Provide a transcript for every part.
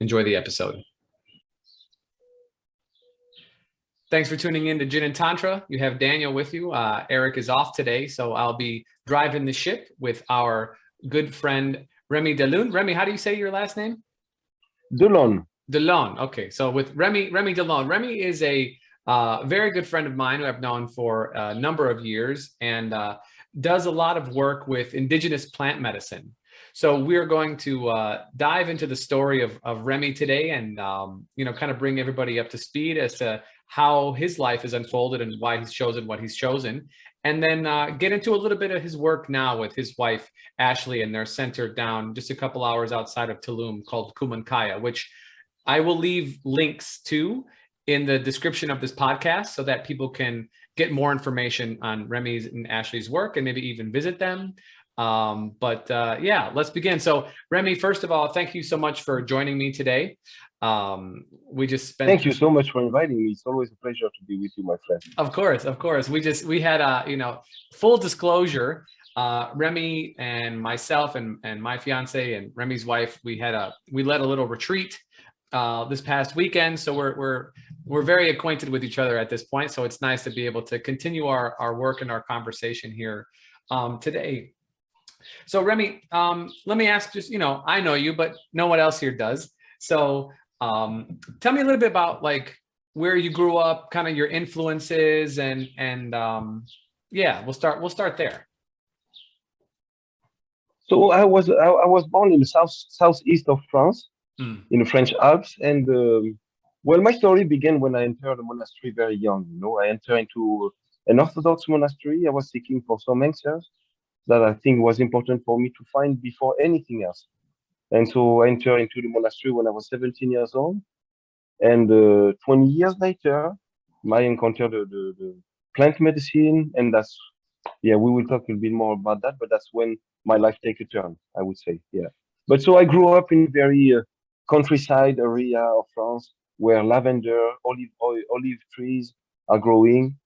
Enjoy the episode. Thanks for tuning in to Gin and Tantra. You have Daniel with you. Eric is off today, so I'll be driving the ship with our good friend, Remi Delaune. Remy, how do you say your last name? Delaune. Delaune. Okay, so with Remi Delaune. Remy is a very good friend of mine who I've known for a number of years and does a lot of work with indigenous plant medicine. So we're going to dive into the story of Remy today and, kind of bring everybody up to speed as to how his life is unfolded and why he's chosen what he's chosen. And then get into a little bit of his work now with his wife, Ashley, and their center down just a couple hours outside of Tulum called Kumankaya, which I will leave links to in the description of this podcast so that people can get more information on Remy's and Ashley's work and maybe even visit them. Let's begin. So Remy, first of all, thank you so much for joining me today. We just spent. Thank you so much for inviting me. It's always a pleasure to be with you, my friend. Of course. We had full disclosure. Remy and myself and my fiance and Remy's wife, we led a little retreat this past weekend. So we're very acquainted with each other at this point. So it's nice to be able to continue our work and our conversation here today. So Remy, let me ask just, I know you, but no one else here does. So tell me a little bit about like where you grew up, kind of your influences and we'll start there. So I was born in the southeast of France, in the French Alps, and my story began when I entered a monastery very young. I entered into an Orthodox monastery. I was seeking for some answers that I think was important for me to find before anything else. And so I entered into the monastery when I was 17 years old. And 20 years later, I encountered the plant medicine. And we will talk a little bit more about that, but that's when my life take a turn, I would say. Yeah. But so I grew up in very countryside area of France where lavender, olive trees are growing.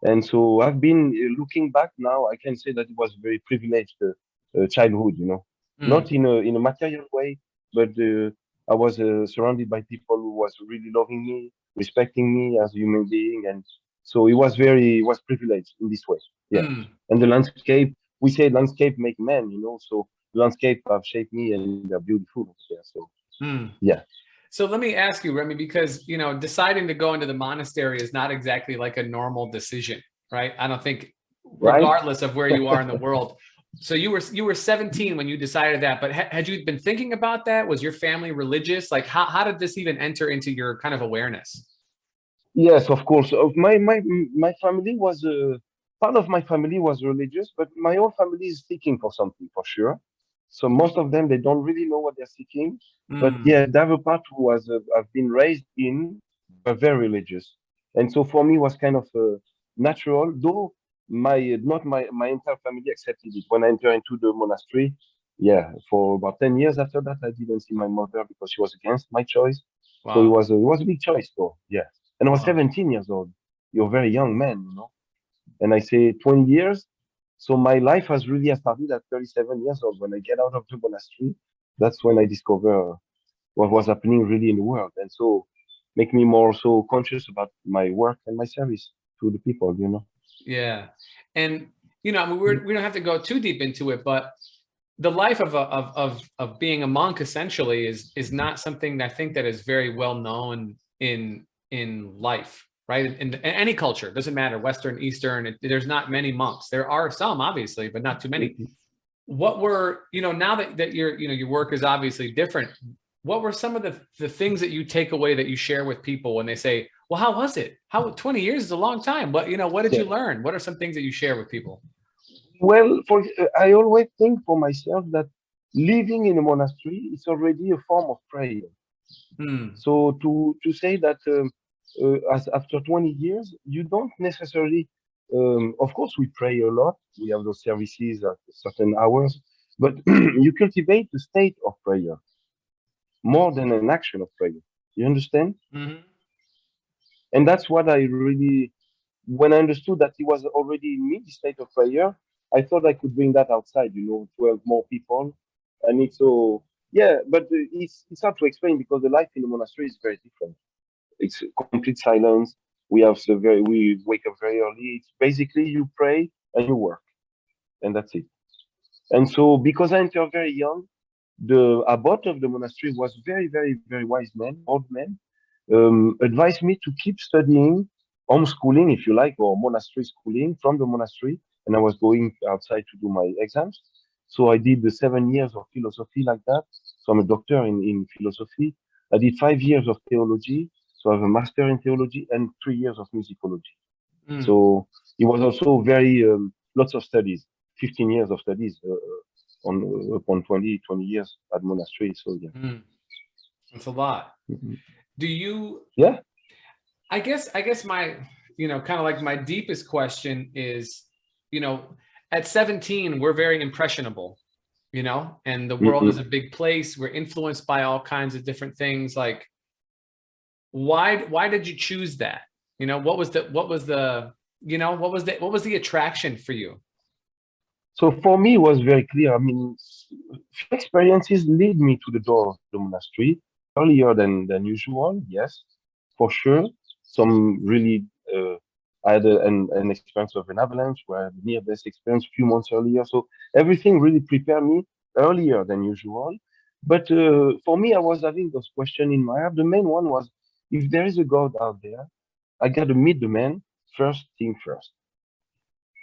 And so I've been looking back now, I can say that it was very privileged childhood, not in a material way, but I was surrounded by people who was really loving me, respecting me as a human being. And so it was privileged in this way. Yeah. And the landscape, we say landscape make men, so the landscape have shaped me and they're beautiful. Yeah. So, yeah. So let me ask you, Remy, because, deciding to go into the monastery is not exactly like a normal decision, right? I don't think, regardless of where you are in the world. So you were 17 when you decided that, but had you been thinking about that? Was your family religious? Like, how did this even enter into your kind of awareness? Yes, of course. My family was part of my family was religious, but my whole family is seeking for something for sure. So most of them, they don't really know what they're seeking. But yeah, the other part who was I've been raised in were very religious, and so for me was kind of natural. Though not my entire family accepted it when I entered into the monastery. Yeah, for about 10 years after that, I didn't see my mother because she was against my choice. Wow. So it was a big choice, though. Yeah, and I was 17 years old. You're a very young man, And I say 20 years. So my life has really started at 37 years old. When I get out of the monastery, that's when I discover what was happening really in the world. And so make me more so conscious about my work and my service to the people, Yeah. And, we don't have to go too deep into it, but the life of being a monk essentially is not something I think that is very well known in life. Right. In any culture, doesn't matter, Western, Eastern, there's not many monks. There are some, obviously, but not too many. What were, now that your work is obviously different, what were some of the things that you take away that you share with people when they say, well, how was it? 20 years is a long time. What did you learn? What are some things that you share with people? Well, I always think for myself that living in a monastery is already a form of prayer. So to say that as after 20 years, you don't necessarily, of course, we pray a lot. We have those services at certain hours, but you cultivate the state of prayer more than an action of prayer. You understand? And that's what I really, when I understood that it was already in me, the state of prayer, I thought I could bring that outside, to help more people. And it's so yeah, but it's hard to explain because the life in the monastery is very different. It's complete silence. We wake up very early. It's basically you pray and you work, and that's it. And so because I entered very young, the abbot of the monastery was very wise man, old man, advised me to keep studying homeschooling, if you like, or monastery schooling from the monastery. And I was going outside to do my exams. So I did the 7 years of philosophy like that. So I'm a doctor in philosophy. I did 5 years of theology. So I have a master in theology and 3 years of musicology. Mm. So it was also very, lots of studies, 15 years of studies upon 20 years at monastery. So yeah. Mm. That's a lot. Mhm. Do you, Yeah. I guess my, kind of like my deepest question is, at 17, we're very impressionable, and the world is Mm-mm. a big place. We're influenced by all kinds of different things. Like, why did you choose that? What was the attraction for you? So for me, it was very clear. I mean, few experiences lead me to the door of the monastery earlier than usual. Yes, for sure. Some really, I had an experience of an avalanche where I had a near-death experience a few months earlier. So everything really prepared me earlier than usual. But for me, I was having those questions in my heart. The main one was, if there is a God out there, I got to meet the man first thing first.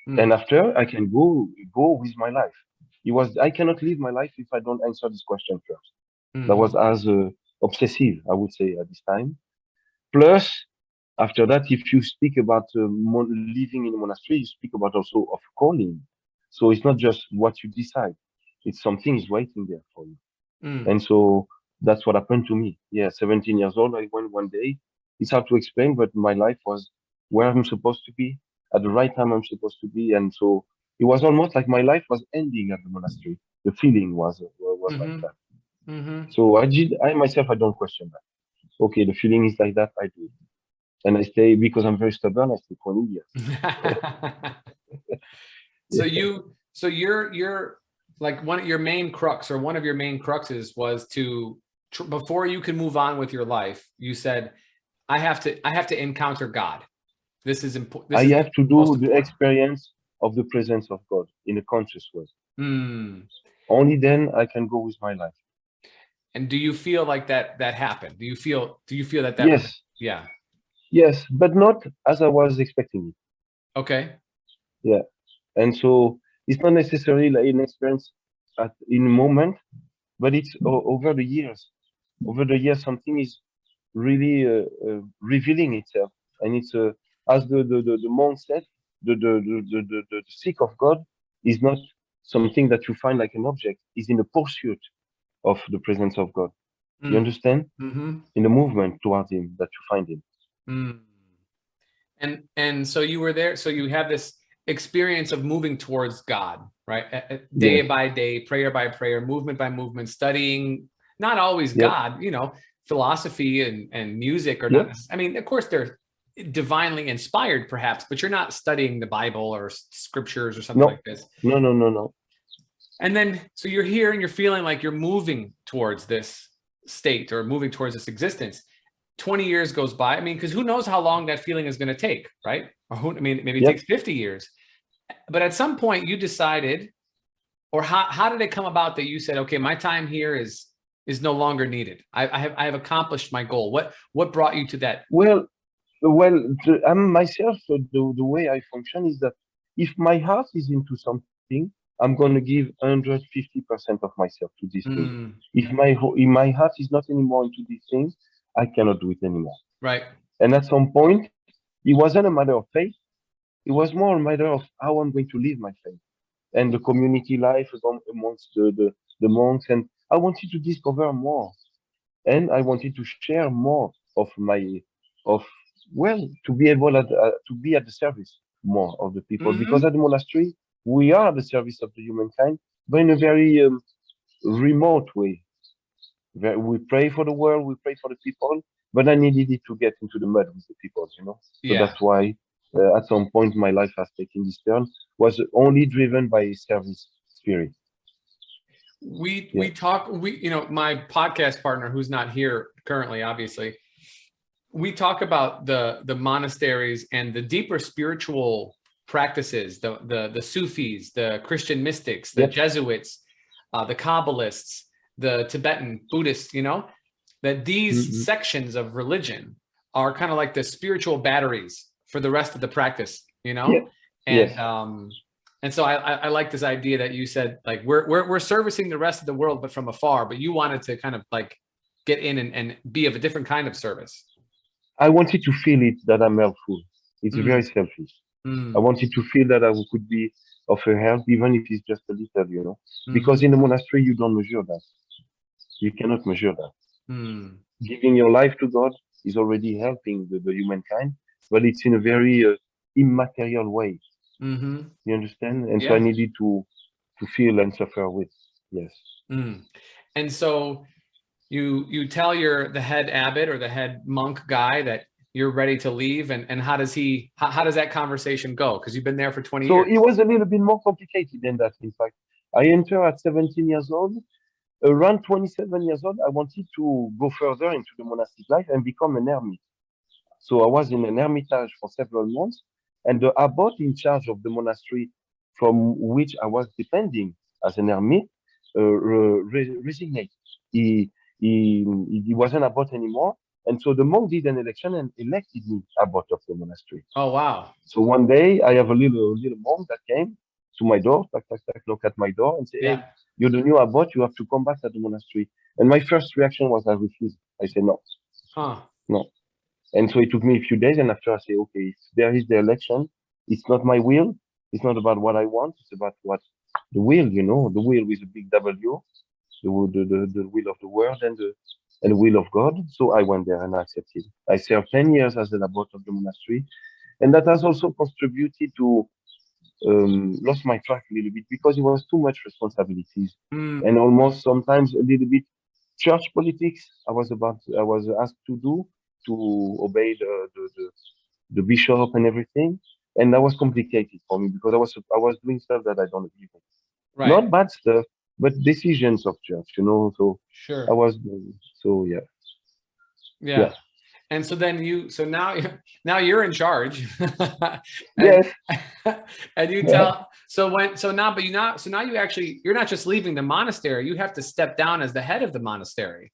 And Mm. after I can go with my life. It was I cannot live my life if I don't answer this question first. That was Mm-hmm. as obsessive, I would say, at this time. Plus, after that, if you speak about living in a monastery, you speak about also of calling. So it's not just what you decide; it's something is waiting there for you. Mm. And so that's what happened to me. Yeah, 17 years old, I went one day. It's hard to explain, but my life was where I'm supposed to be at the right time I'm supposed to be. And so it was almost like my life was ending at the monastery. The feeling was like Mm-hmm. that. Mm-hmm. So I myself, I don't question that. Okay, the feeling is like that. I do it. And I stay because I'm very stubborn. I stay 20 years. So Yeah. you're like one of your main cruxes was to before you can move on with your life, you said, I have to encounter God. This is important. This I is have to most do the important. experience of the presence of God in a conscious way. Mm. Only then I can go with my life. And do you feel like that happened? Do you feel that Yes, yeah. yes, but not as I was expecting it. Okay. Yeah. And so it's not necessarily like an experience in a moment, but it's over the years. Over the years, something is really revealing itself. And it's as the monk said, the seek of God is not something that you find like an object, is in the pursuit of the presence of God. You Mm. understand? Mm-hmm. In the movement towards Him that you find Him. Mm. And so you were there. So you have this experience of moving towards God, right? Day Yes. by day, prayer by prayer, movement by movement, studying, not always Yep. God, philosophy and music are not, Yep. I mean, of course they're divinely inspired perhaps, but you're not studying the Bible or scriptures or something No. like this. No. No. No. No. And then, so you're here and you're feeling like you're moving towards this state or moving towards this existence. 20 years goes by. I mean, because who knows how long that feeling is going to take, right? Maybe it Yep. takes 50 years. But at some point you decided, or how did it come about that you said, okay, my time here is no longer needed. I have accomplished my goal. What brought you to that? I'm myself. The way I function is that if my heart is into something, I'm going to give 150% of myself to this thing. Mm, If my heart is not anymore into this thing, I cannot do it anymore. right. And at some point, it wasn't a matter of faith. It was more a matter of how I'm going to live my faith and the community life amongst the monks. And I wanted to discover more, and I wanted to share more of of to be able to be at the service more of the people, because Mm-hmm. at the monastery we are at the service of the humankind, but in a very remote way. We pray for the world, we pray for the people, but I needed it to get into the mud with the people. So Yeah. that's why at some point my life has taken this turn, was only driven by a service spirit. we talk, my podcast partner, who's not here currently, obviously, we talk about the monasteries and the deeper spiritual practices, the Sufis, the Christian mystics, the Jesuits, the Kabbalists, the Tibetan Buddhists, that these sections of religion are kind of like the spiritual batteries for the rest of the practice, and so I like this idea that you said, like, we're servicing the rest of the world, but from afar, but you wanted to kind of like get in and be of a different kind of service. I wanted to feel it, that I'm helpful. It's very selfish. I wanted to feel that I could be of a help, even if it's just a little, because in the monastery, you don't measure that. You cannot measure that. Giving your life to God is already helping the humankind, but it's in a very immaterial way. You understand? And so I needed to feel and suffer with. Yes. And so you tell the head abbot or the head monk guy that you're ready to leave, and how does that conversation go? Because you've been there for 20 years. So it was a little bit more complicated than that. In fact, I entered at 17 years old. Around 27 years old, I wanted to go further into the monastic life and become an hermit. So I was in an hermitage for several months, and the abbot in charge of the monastery from which I was depending as an hermit resigned. He wasn't abbot anymore, and so the monk did an election and elected me abbot of the monastery. Oh wow! So one day I have a little monk that came to my door, knock at my door, and say, "Hey, you're the new abbot. You have to come back at the monastery." And my first reaction was I refused. I said no, no. And so it took me a few days, and after I say, okay, if there is the election, it's not my will. It's not about what I want. It's about what the will, the will with a big W, the will of the world and the will of God. So I went there and I accepted. I served 10 years as an abbot of the monastery, and that has also contributed to lost my track a little bit because it was too much responsibilities and almost sometimes a little bit church politics. I was asked to do, to obey the bishop and everything, and that was complicated for me because I was doing stuff that I don't believe in. Right. Not bad stuff, but decisions of church, So sure. I was doing so. Yeah. And so then now you're in charge. Yes. And you tell now you're not just leaving the monastery, you have to step down as the head of the monastery.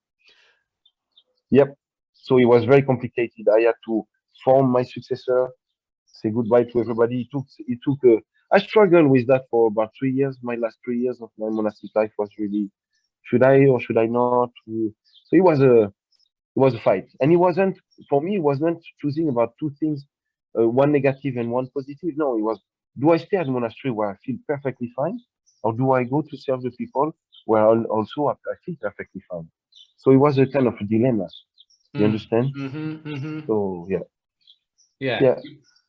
Yep. So it was very complicated. I had to form my successor, say goodbye to everybody. I struggled with that for about 3 years. My last 3 years of my monastic life was really, should I or should I not? So it was a fight. And it wasn't choosing about two things, one negative and one positive. No, it was, do I stay at the monastery where I feel perfectly fine? Or do I go to serve the people where also I feel perfectly fine? So it was a kind of a dilemma. You understand? So yeah.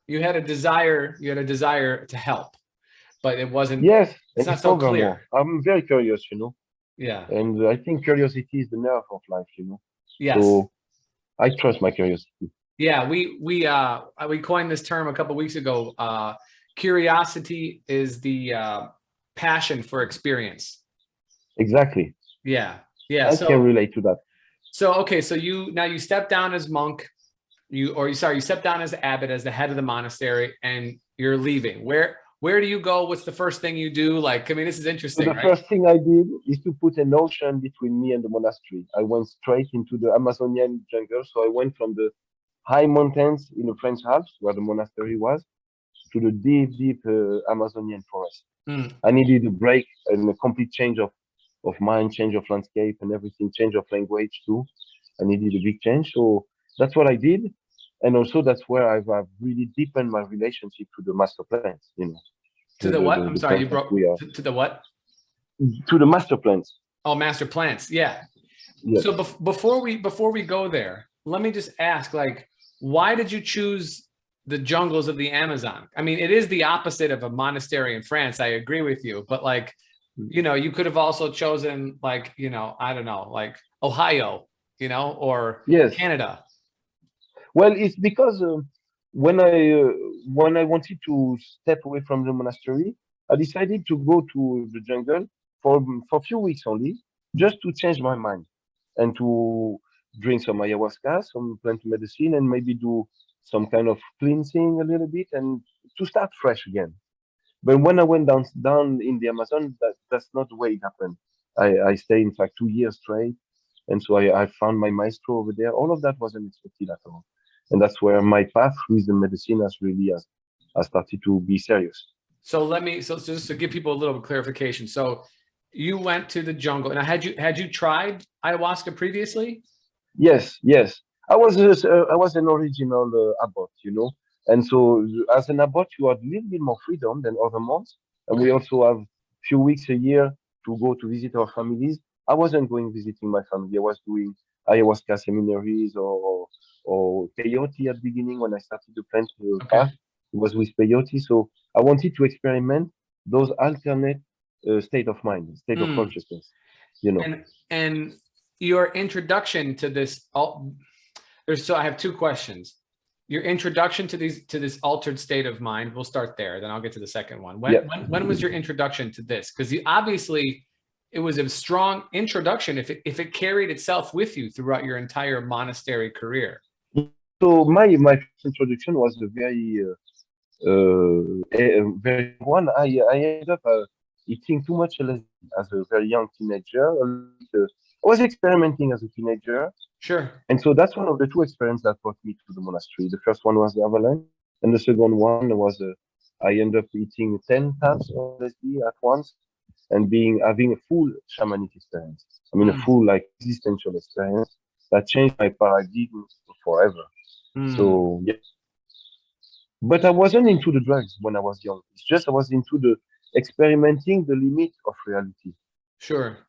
You had a desire to help, but it wasn't. Yes, it's not so clear. I'm very curious, Yeah. And I think curiosity is the nerve of life, Yes. So I trust my curiosity. Yeah, we coined this term a couple of weeks ago. Curiosity is the passion for experience. Exactly. Yeah. I can relate to that. So okay, so you step down as monk, you step down as abbot, as the head of the monastery, and you're leaving. Where do you go? What's the first thing you do? Like, I mean, this is interesting. So the first thing I did is to put an ocean between me and the monastery. I went straight into the Amazonian jungle. So I went from the high mountains in the French Alps, where the monastery was, to the deep Amazonian forest. I needed a break and a complete change of mind, change of landscape and everything, change of language too. I needed a big change. So that's what I did. And also that's where I've really deepened my relationship to the master plants, To the what? I'm sorry, you broke to the what? To the master plants. Oh, master plants. Yeah. Yes. So before we go there, let me just ask, like, why did you choose the jungles of the Amazon? I mean, it is the opposite of a monastery in France. I agree with you, but like, you could have also chosen like, I don't know, like Ohio, or Canada. Well, it's because when I wanted to step away from the monastery, I decided to go to the jungle for a few weeks only, just to change my mind and to drink some ayahuasca, some plant medicine, and maybe do some kind of cleansing a little bit and to start fresh again. But when I went down in the Amazon, that's not the way it happened. I stayed in fact 2 years straight, and so I found my maestro over there. All of that wasn't expected at all, and that's where my path with the medicine has started to be serious. So just to give people a little clarification. So you went to the jungle, and had you tried ayahuasca previously? Yes, yes. I was an original abbot, you know, and so as an abbot, you have a little bit more freedom than other monks, and we also have few weeks a year to go to visit our families. I wasn't going visiting my family. I was doing ayahuasca seminaries or peyote at the beginning when I started the plant path. It was with peyote, so I wanted to experiment those alternate state of mind, state of consciousness, you know. And your introduction to this, so I have two questions. Your introduction to this altered state of mind, we'll start there, then I'll get to the second one. When was your introduction to this? Because obviously it was a strong introduction if it carried itself with you throughout your entire monastery career. So my first introduction was a very one. I ended up eating too much LSD as a very young teenager. I was experimenting as a teenager. Sure. And so that's one of the two experiences that brought me to the monastery. The first one was the avalanche, and the second one was I ended up eating 10 tabs of LSD at once and having a full shamanic experience. I mean, a full like existential experience that changed my paradigm forever. So yeah. But I wasn't into the drugs when I was young. It's just I was into the experimenting the limit of reality. Sure.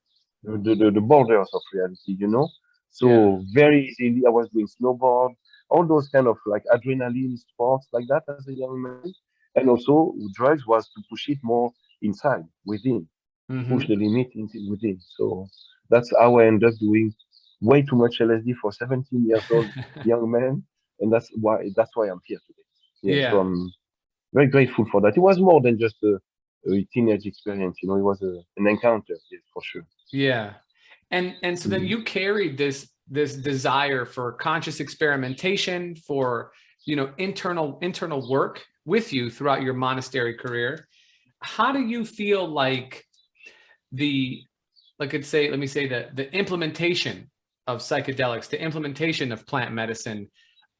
The borders of reality, you know. So very easily I was doing snowboard, all those kind of like adrenaline sports like that as a young man. And also drugs was to push it more inside, within, push the limit within. So that's how I ended up doing way too much LSD for 17 years old young man. And that's why I'm here today. Yeah. So I'm very grateful for that. It was more than just a teenage experience, you know, it was an encounter, for sure. Yeah. And so then you carried this desire for conscious experimentation, for, you know, internal work with you throughout your monastery career. How do you feel like the implementation of psychedelics, the implementation of plant medicine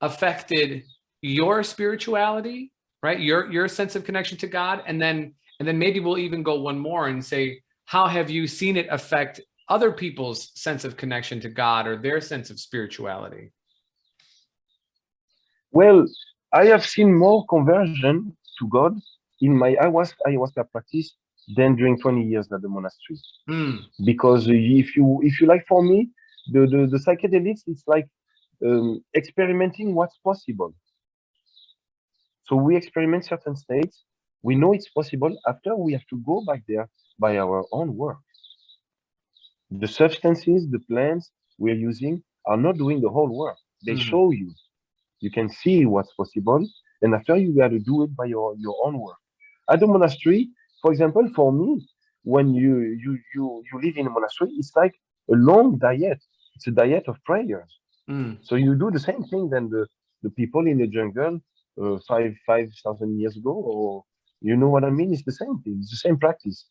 affected your spirituality, right? Your sense of connection to God, and then maybe we'll even go one more and say, how have you seen it affect other people's sense of connection to God or their sense of spirituality? Well, I have seen more conversion to God in my ayahuasca practice than during 20 years at the monastery. Because if you like, for me, the psychedelics, it's like experimenting what's possible. So we experiment certain states. We know it's possible. After, we have to go back there by our own work. The substances, the plants we're using are not doing the whole work. They show you. You can see what's possible. And after, you got to do it by your own work. At the monastery, for example, for me, when you live in a monastery, it's like a long diet. It's a diet of prayers. So you do the same thing than the people in the jungle 5,000 years ago, or you know what I mean? It's the same thing. It's the same practice.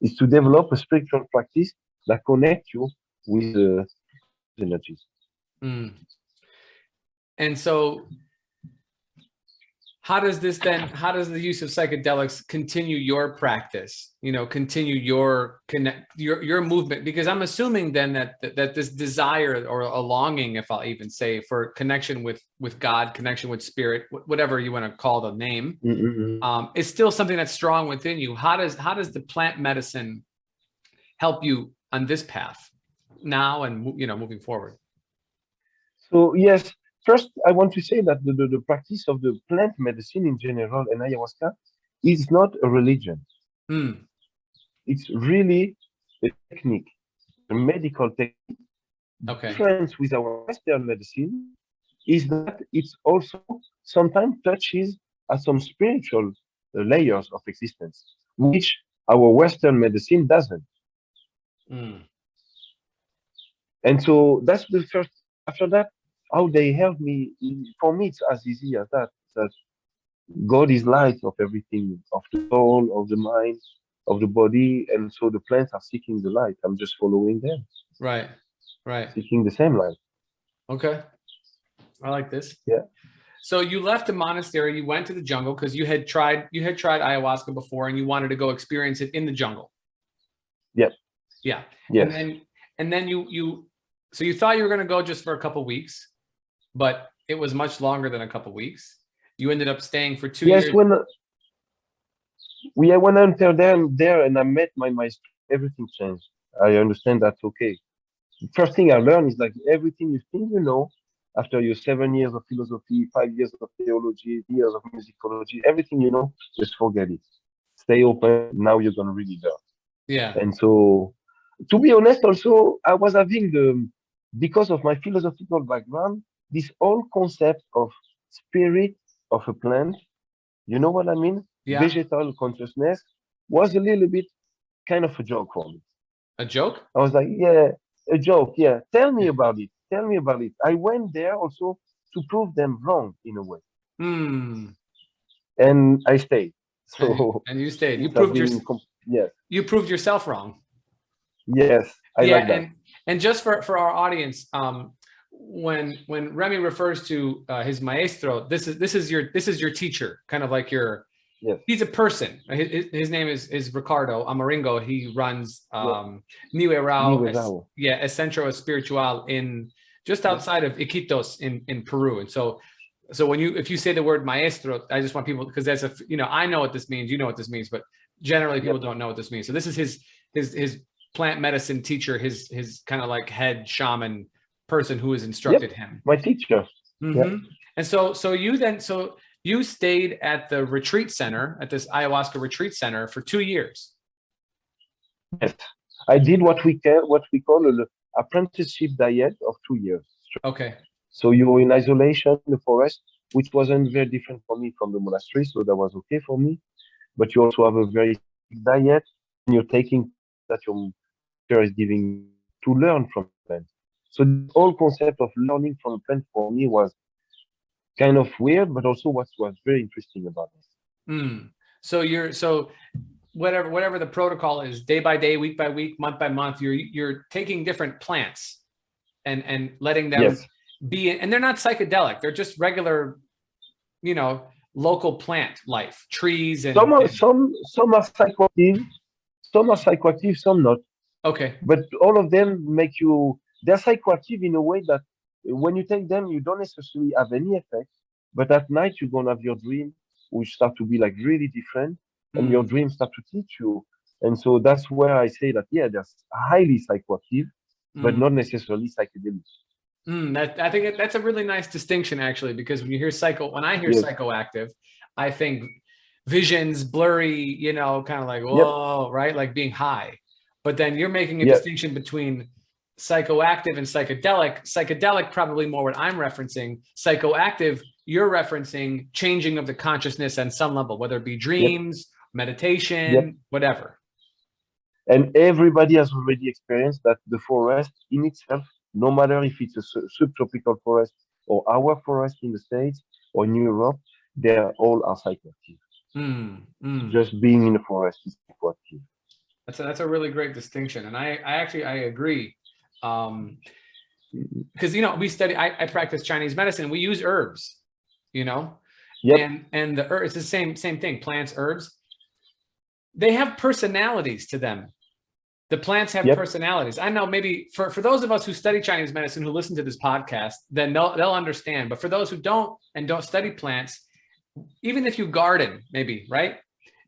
It's to develop a spiritual practice that connects you with the energies. And so how does the use of psychedelics continue your practice, you know, continue your movement? Because I'm assuming then that this desire or a longing, if I'll even say, for connection with God, connection with spirit, whatever you want to call the name, is still something that's strong within you. How does the plant medicine help you on this path now and, you know, moving forward? So yes, first I want to say that the practice of the plant medicine in general and ayahuasca is not a religion. It's really a technique, a medical technique. The difference with our Western medicine is that it's also sometimes touches at some spiritual layers of existence, which our Western medicine doesn't. And so that's the first. After that, how they help me. For me, it's as easy as that. That God is light of everything, of the soul, of the mind, of the body, and so the plants are seeking the light. I'm just following them. Right. Seeking the same light. Okay. I like this. Yeah. So you left the monastery, you went to the jungle because you had tried ayahuasca before and you wanted to go experience it in the jungle. Yeah. Yeah. Yes. And then so you thought you were going to go just for a couple of weeks, but it was much longer than a couple of weeks. You ended up staying for 2 years. Yes, when I entered there and I met my maestro, everything changed. I understand that's okay. The first thing I learned is like everything you think you know, after your 7 years of philosophy, 5 years of theology, years of musicology, everything you know, just forget it. Stay open. Now you're gonna really learn. Yeah. And so, to be honest, also I was having because of my philosophical background, this whole concept of spirit of a plant. You know what I mean? Yeah. Vegetal consciousness was a little bit kind of a joke for me. A joke? I was like, yeah, a joke. Yeah. Tell me about it. Tell me about it. I went there also to prove them wrong in a way. And I stayed. So and you stayed. You proved yes. You proved yourself wrong. Yes. I like that. And just for our audience, when Remy refers to his maestro, this is your teacher, kind of like your. Yes. He's a person. His name is Ricardo Amaringo. He runs Niue Rao, Centro Espiritual in just outside of Iquitos in Peru. And so if you say the word maestro, I just want people, because that's I know what this means, you know what this means, but generally people don't know what this means. So this is his plant medicine teacher, his kind of like head shaman person who has instructed him. My teacher. And so you stayed at the retreat center, at this ayahuasca retreat center for 2 years. Yes, I did what we call an apprenticeship diet of 2 years. Okay. So you're in isolation in the forest, which wasn't very different for me from the monastery, so that was okay for me. But you also have a very strict diet, and you're taking that your teacher is giving to learn from plants. So the whole concept of learning from a plant for me was kind of weird, but also what was very interesting about it. So whatever the protocol is, day by day, week by week, month by month, you're taking different plants and letting them be, and they're not psychedelic. They're just regular, local plant life, trees and some are psychoactive, some not. Okay. But all of them they're psychoactive in a way that when you take them, you don't necessarily have any effect. But at night, you're going to have your dream, which start to be like really different. And your dreams start to teach you. And so that's where I say that, they're highly psychoactive, but not necessarily psychedelic. I think that's a really nice distinction, actually, because when I hear psychoactive, I think visions, blurry, kind of like, whoa, right? Like being high. But then you're making a distinction between psychoactive and psychedelic. Psychedelic, probably more what I'm referencing. Psychoactive, you're referencing changing of the consciousness on some level, whether it be dreams, meditation, whatever. And everybody has already experienced that the forest in itself, no matter if it's a subtropical forest or our forest in the States or in Europe, they all are psychoactive. Just being in the forest is psychoactive. That's a really great distinction, and I agree, because I practice Chinese medicine. We use herbs, and the herbs, it's the same thing. Plants, herbs, they have personalities to them. The plants have personalities. I know maybe for those of us who study Chinese medicine who listen to this podcast, then they'll understand. But for those who don't study plants, even if you garden, maybe, right?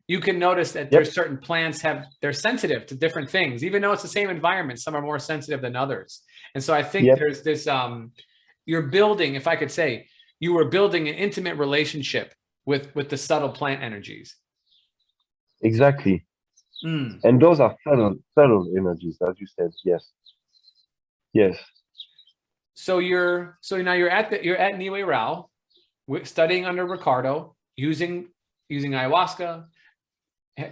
You can notice that there's certain plants they're sensitive to different things, even though it's the same environment. Some are more sensitive than others. And so I think there's this, you're building, if I could say, you were building an intimate relationship with the subtle plant energies. Exactly. And those are subtle energies, as you said. Yes. So now you're at Niue Rao, studying under Ricardo, using ayahuasca.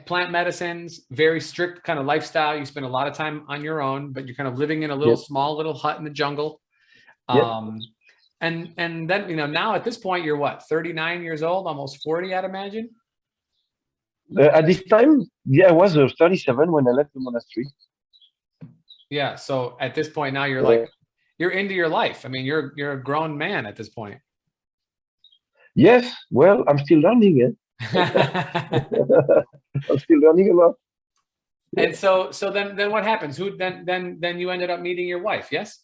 plant medicines, very strict kind of lifestyle. You spend a lot of time on your own, but you're kind of living in a little small little hut in the jungle. And then, you know, now at this point, you're what, 39 years old, almost 40, I'd imagine? At this time, yeah, I was 37 when I left the monastery. Yeah. So at this point now you're like, you're into your life. I mean, you're a grown man at this point. Yes. Well, I'm still learning it. I'm still learning a lot. And so then what happens? Then you ended up meeting your wife, yes?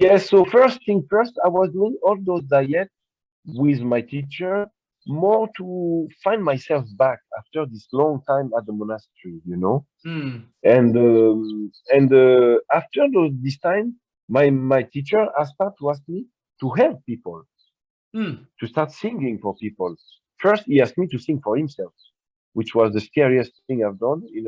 Yes. So first thing first, I was doing all those diets with my teacher, more to find myself back after this long time at the monastery, you know. And after this time, my teacher asked me to help people, to start singing for people. First, he asked me to sing for himself, which was the scariest thing I've done in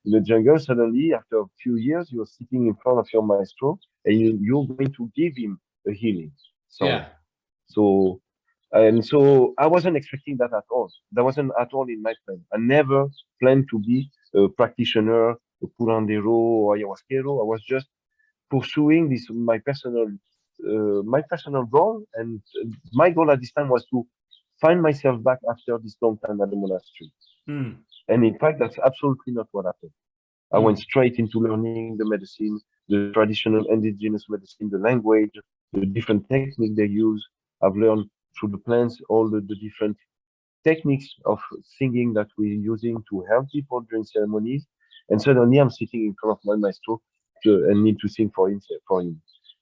the jungle. Suddenly, after a few years, you're sitting in front of your maestro, and you're going to give him a healing song. Yeah. So I wasn't expecting that at all. That wasn't at all in my plan. I never planned to be a practitioner, a curandero or ayahuasquero. I was just pursuing this my personal goal, and my goal at this time was to find myself back after this long time at the monastery. And in fact, that's absolutely not what happened. I went straight into learning the medicine, the traditional indigenous medicine, the language, the different techniques they use. I've learned through the plants all the different techniques of singing that we're using to help people during ceremonies. And suddenly I'm sitting in front of my maestro and need to sing for him.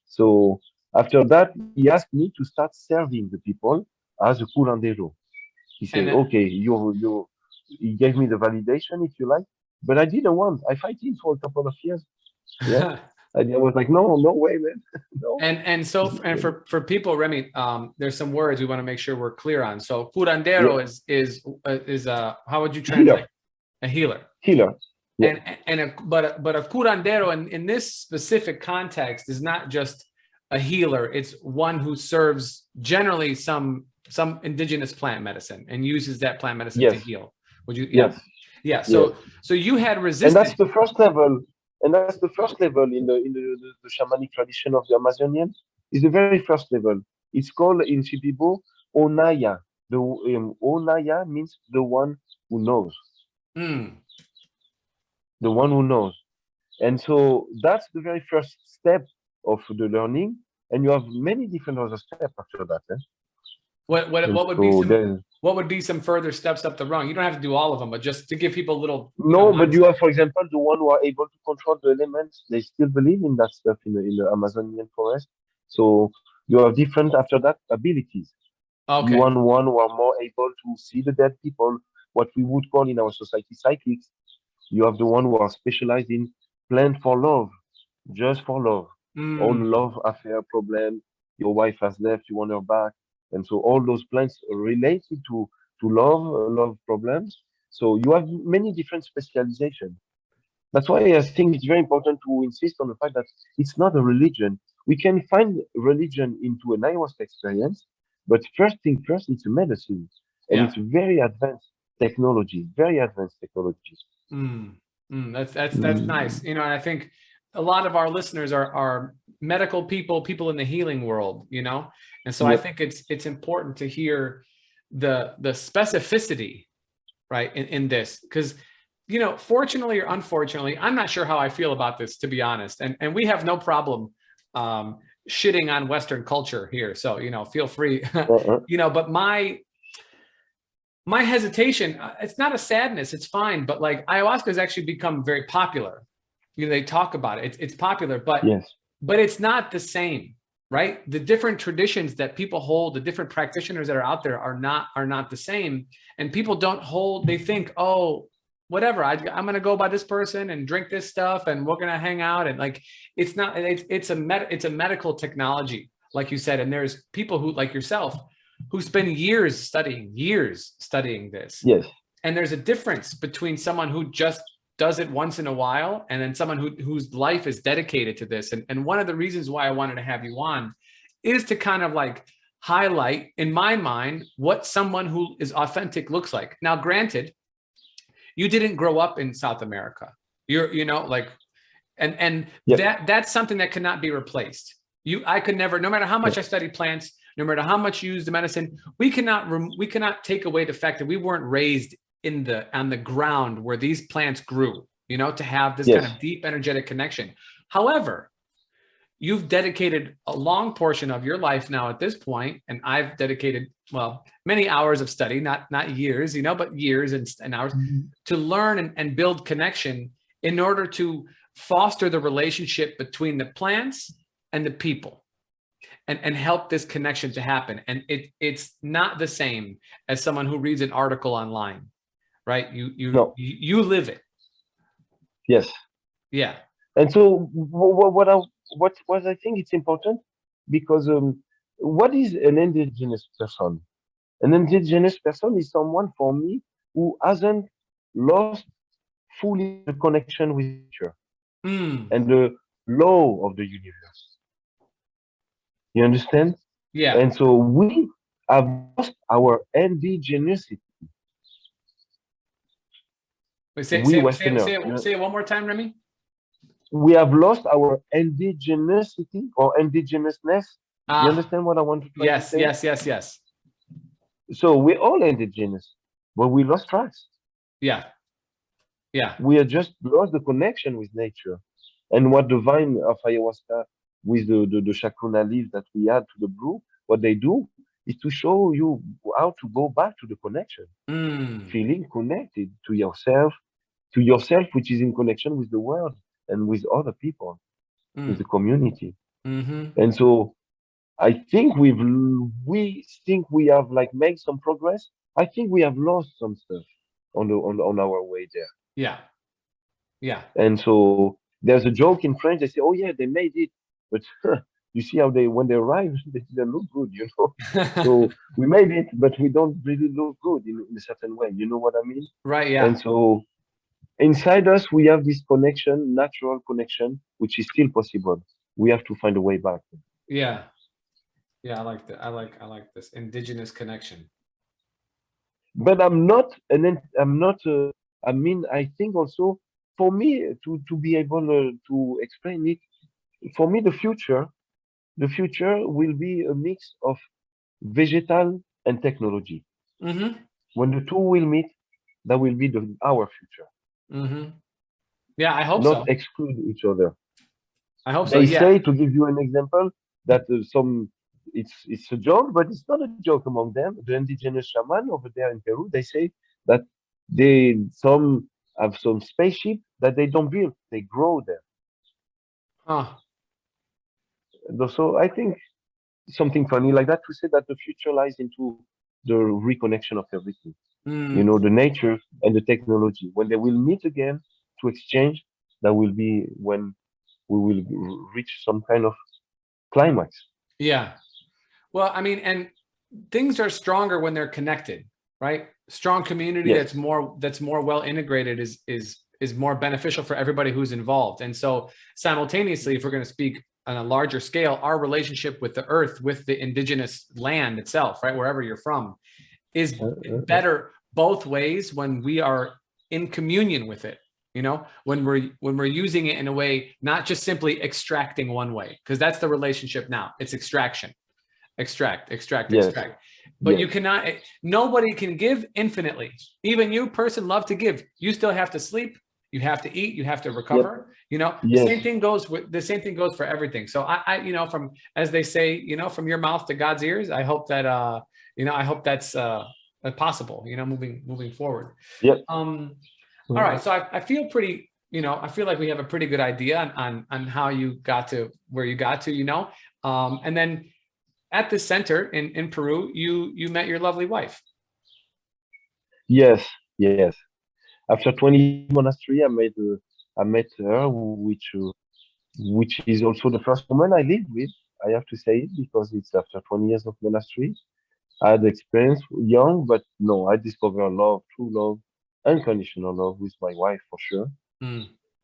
So after that, he asked me to start serving the people as a curandero. He said, okay, he gave me the validation, if you like, but I didn't want. I fight him for a couple of years. Yeah. I was like, no way, man. No. And for people, Remy, there's some words we want to make sure we're clear on. So curandero is how would you translate? A healer. Healer. Yeah. But a curandero in this specific context is not just a healer. It's one who serves generally some indigenous plant medicine and uses that plant medicine to heal. Would you? Yes. Yeah. So you had resistance. And that's the first level. And that's the first level in the shamanic tradition of the Amazonian. Is the very first level. It's called in Shipibo Onaya. The Onaya means the one who knows. The one who knows. And so that's the very first step of the learning. And you have many different other steps after that. What would be some further steps up the rung? You don't have to do all of them, but just to give people a little. No, but you have, for example, the one who are able to control the elements. They still believe in that stuff in the Amazonian forest. So you have different after that abilities. Okay. You want one who are more able to see the dead people, what we would call in our society psychics. You have the one who are specialized in plant for love, just for love, own love affair problem. Your wife has left, you want her back. And so all those plants are related to love problems. So you have many different specializations. That's why I think it's very important to insist on the fact that it's not a religion. We can find religion into an ayahuasca experience, but first thing first, it's a medicine. And it's very advanced technology, very advanced technology. That's nice. You know, and I think a lot of our listeners are medical people in the healing world, you know? And so I think it's important to hear the specificity, right, in this, because, you know, fortunately or unfortunately, I'm not sure how I feel about this, to be honest. And we have no problem shitting on Western culture here. So, you know, feel free, you know, but my hesitation, it's not a sadness, it's fine. But like ayahuasca has actually become very popular. You know, they talk about it. It's popular, but it's not the same, right? The different traditions that people hold, the different practitioners that are out there are not the same. And people don't hold, they think, oh, whatever, I'm going to go by this person and drink this stuff and we're going to hang out. And like, it's not, it's a medical technology, like you said. And there's people who, like yourself, who spend years studying this. Yes. And there's a difference between someone who just does it once in a while and then someone whose life is dedicated to this. And one of the reasons why I wanted to have you on is to kind of like highlight, in my mind, what someone who is authentic looks like. Now, granted, you didn't grow up in South America. You're, you know, like, and that's something that cannot be replaced. I could never, no matter how much I study plants, no matter how much you use the medicine, we cannot take away the fact that we weren't raised on the ground where these plants grew, you know, to have this kind of deep energetic connection. However, you've dedicated a long portion of your life now at this point, and I've dedicated, well, many hours of study, not years, you know, but years and hours to learn and build connection in order to foster the relationship between the plants and the people, and help this connection to happen. And it's not the same as someone who reads an article online, right? You live it. Yes. Yeah. And so what I think it's important, because what is an indigenous person? An indigenous person is someone, for me, who hasn't lost fully the connection with nature and the law of the universe. You understand? Yeah. And so we have lost our indigeneity. Say it one more time, Remy. We have lost our indigeneity or indigenousness. You understand what I want to try to say? Yes. So we're all indigenous, but we lost trust. Yeah. We have just lost the connection with nature. And what the vine of ayahuasca with the chacruna leaf that we add to the brew, what they do is to show you how to go back to the connection, feeling connected to yourself, which is in connection with the world and with other people, with the community. And so I think we think we have like made some progress. I think we have lost some stuff on our way there. Yeah. And so there's a joke in French. They say, "Oh yeah, they made it," but you see how when they arrive, they didn't look good, you know. So we made it, but we don't really look good in a certain way. You know what I mean? Right. Yeah. And so inside us, we have this connection, natural connection, which is still possible. We have to find a way back. Yeah. I like that. I like this indigenous connection. But I mean, I think also for me to be able to explain it, for me, the future will be a mix of vegetal and technology. When the two will meet, that will be our future. Yeah, I hope not exclude each other. I hope so. They say, to give you an example, that it's a joke, but it's not a joke among them. The indigenous shaman over there in Peru, they say that some have some spaceship that they don't build, they grow there. So I think something funny like that to say that the future lies into the reconnection of everything. You know, the nature and the technology. When they will meet again to exchange, that will be when we will reach some kind of climax. Yeah. Well, I mean, and things are stronger when they're connected, right? Strong community that's more well integrated is more beneficial for everybody who's involved. And so simultaneously, if we're going to speak on a larger scale, our relationship with the earth, with the indigenous land itself, right, wherever you're from, is better both ways when we are in communion with it. You know, when we're using it in a way, not just simply extracting one way, because that's the relationship now. It's extraction, extract. But you cannot. Nobody can give infinitely. Even you, person, love to give. You still have to sleep. You have to eat. You have to recover. You know, the same thing goes for everything. So I, you know, from, as they say, you know, from your mouth to God's ears. I hope that you know, I hope that's possible. You know, moving forward. All right. So I feel pretty, you know, I feel like we have a pretty good idea on how you got to where you got to, you know, and then at the center in Peru, you met your lovely wife. Yes. After 20 monastery, I met her, which is also the first woman I lived with. I have to say it because it's after 20 years of monastery. I had experience young, but no, I discovered love, true love, unconditional love with my wife for sure.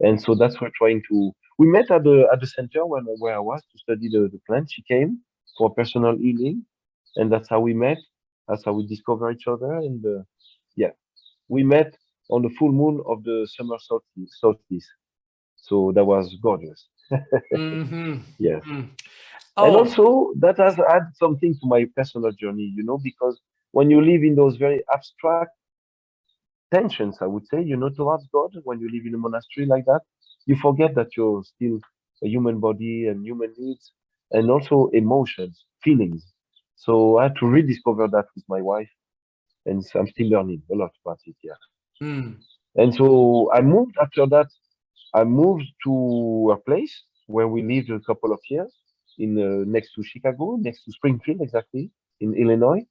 And so that's what we met at the center where I was to study the plant. She came for personal healing, and that's how we met. That's how we discovered each other. And we met on the full moon of the summer solstice. So that was gorgeous. Mm-hmm. Yes. Mm. And Oh, also that has added something to my personal journey, because when you live in those very abstract tensions, I would say, towards God, when you live in a monastery like that, you forget that you're still a human body and human needs and also emotions, feelings. So I had to rediscover that with my wife, and so I'm still learning a lot about it, yeah. mm. And so I moved after that. I moved to a place where we lived a couple of years in next to Chicago, next to Springfield, exactly in Illinois.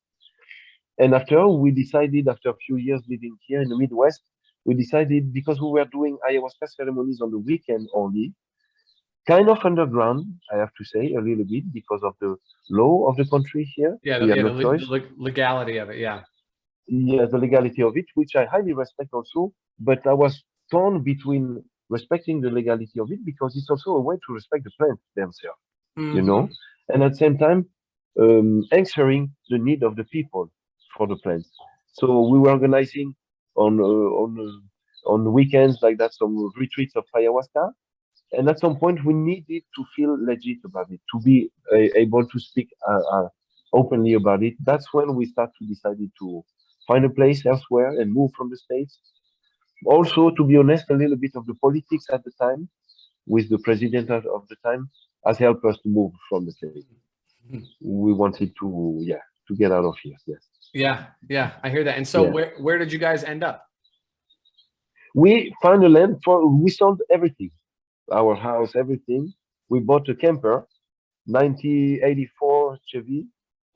And after we decided, after a few years living here in the Midwest, we decided because we were doing ayahuasca ceremonies on the weekend only, kind of underground, I have to say, a little bit because of the law of the country here. Yeah, We had yeah, no choice. the legality of it. Yeah. Yeah, the legality of it, which I highly respect also, but I was torn between respecting the legality of it because it's also a way to respect the plants themselves, you Mm-hmm. know, and at the same time, answering the need of the people for the plants. So we were organizing on on weekends like that some retreats of ayahuasca, and at some point we needed to feel legit about it, to be able to speak openly about it. That's when we start to decided to find a place elsewhere and move from the States. Also, to be honest, a little bit of the politics at the time with the president of the time has helped us to move from the States. We wanted to, yeah, to get out of here. Yes. Yeah, yeah, I hear that. And so Yeah. where did you guys end up? We found a land we sold everything, our house, everything. We bought a camper, 1984 Chevy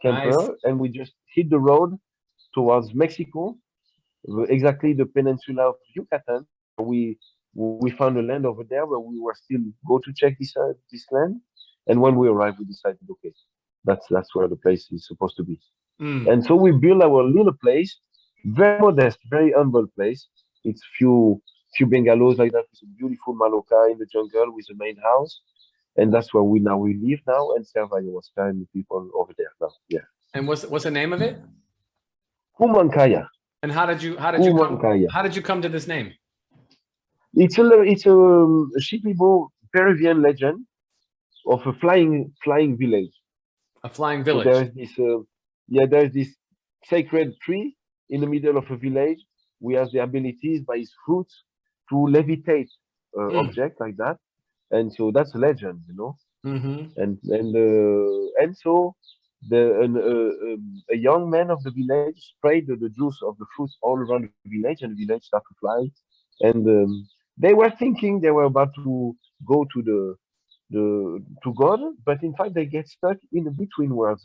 Nice. camper, and we just hit the road towards Mexico, exactly the peninsula of Yucatan. We found a land over there where we were still go to check this land, and when we arrived, we decided, okay, that's where the place is supposed to be. Mm. And so we built our little place, very modest, very humble place. It's few bungalows like that with a beautiful maloca in the jungle with the main house, and that's where we live now and serve ayahuasca and the people over there now. Yeah, And what's the name of it? Kumankaya, And Kumankaya. how did you come to this name? It's a Shipibo Peruvian legend of a flying village. A flying So there village. is this there is this sacred tree in the middle of a village. We have the abilities by its fruits to levitate Mm. object like that, and so that's a legend. Mm-hmm. And so a young man of the village sprayed the juice of the fruit all around the village, and the village started to fly. And they were thinking they were about to go to God, but in fact they get stuck in between worlds.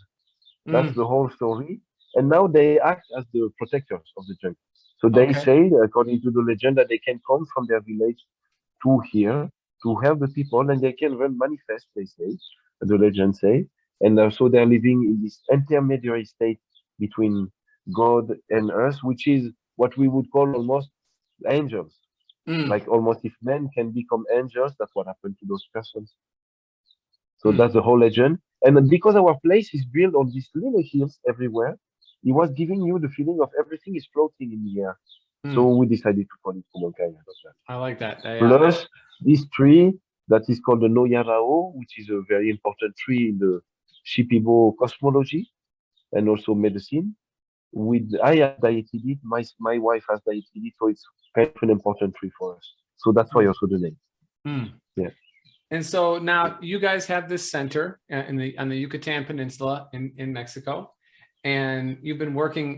That's Mm. the whole story. And now they act as the protectors of the jungle. So they Okay. say, according to the legend, that they can come from their village to here to help the people, and they can then manifest. They say, the legend say, and so they're living in this intermediary state between God and Earth, which is what we would call almost angels. Mm. Like almost if men can become angels, that's what happened to those persons. So Mm. that's the whole legend. And then because our place is built on these little hills everywhere, it was giving you the feeling of everything is floating in the air. So Mm. we decided to call it Kumankaya. I like that. Yeah. Plus this tree that is called the Noyarao, which is a very important tree in the Shipibo cosmology and also medicine. I have dieted it, my wife has dieted it, so it's kind of an important tree for us. So that's why Mm. also the name. Mm. Yeah. And so now you guys have this center on the Yucatan Peninsula in Mexico, and you've been working,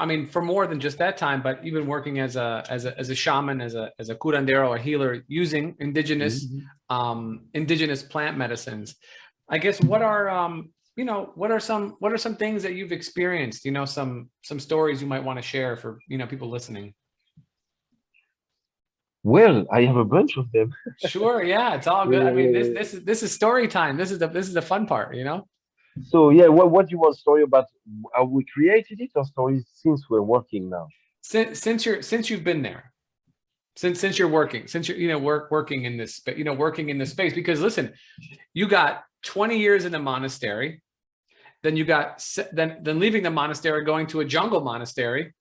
I mean, for more than just that time, but you've been working as a shaman, as a curandero, a healer, using Mhm. indigenous plant medicines. I guess what are what are some things that you've experienced? Some stories you might want to share for people listening. Well, I have a bunch of them. Sure, yeah, it's all good. I mean, this Uh, this is this is story time. This is the fun part. so yeah, what do you want story about how we created it or stories since we're working now? Since you've been there, since you're working, since you're working in this space, because listen, you got 20 years in the monastery, then you got then leaving the monastery, going to a jungle monastery,